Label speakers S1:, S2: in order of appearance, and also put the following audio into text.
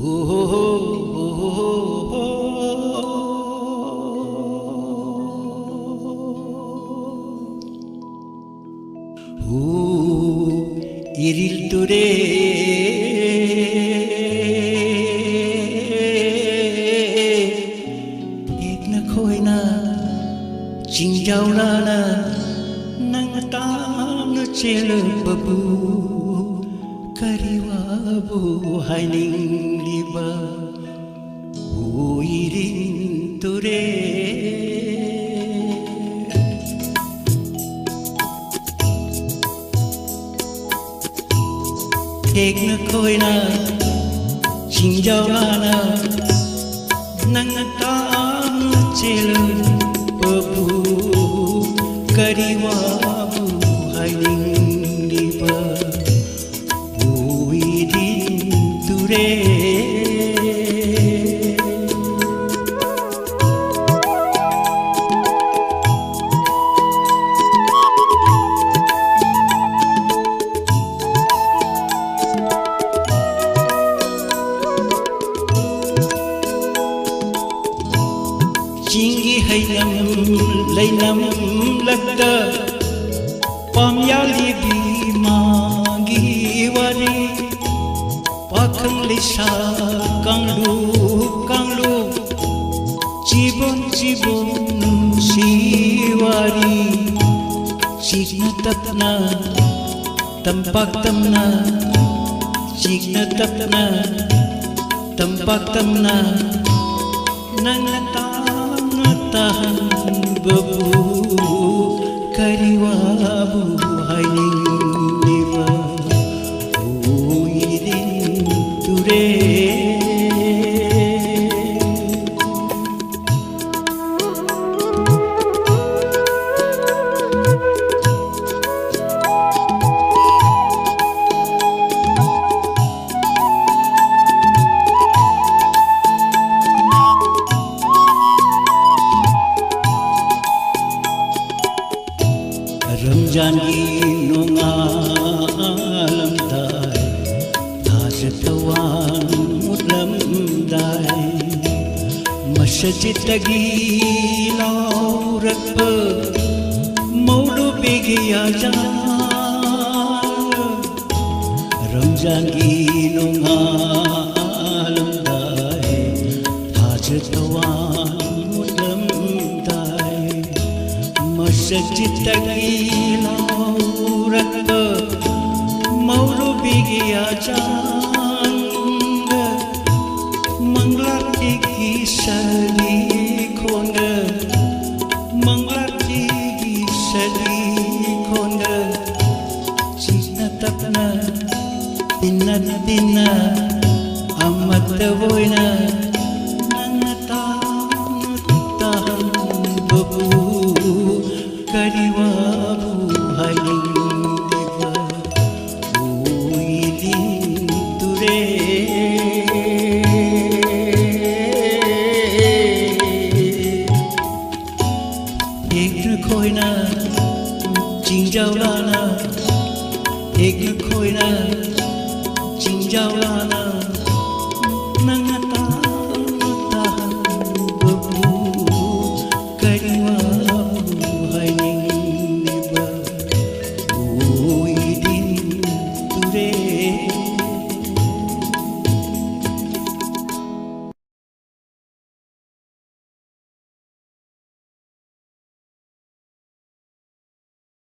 S1: Iril ture ek na khoi na ching jau na na nang ta no chel babu kariwa bu haining liba irin ture ek na khoi na ching jau na nang ta chel babu kariwa bu haining liba irin ture Jingi hay nam lay nam lagda pam ya libi mangi wari pakhang lisa kanglu jibon siwari chikna tapna tampak tamna chikna tapna tampak tamna nang tahan babu kariwa bu haining liba irin ture Ramjan gi nunga alam dai tajatawan mudlam dai masjid gi laurat pe maulu begi aja Ramjan gi nunga alam dai tajatawan mudlam dai masjid gi laurat pe maulu begi ajan manglar ki sali khonga manglar ki sali khonga china tapna dinna amat voina nangata babu kariwa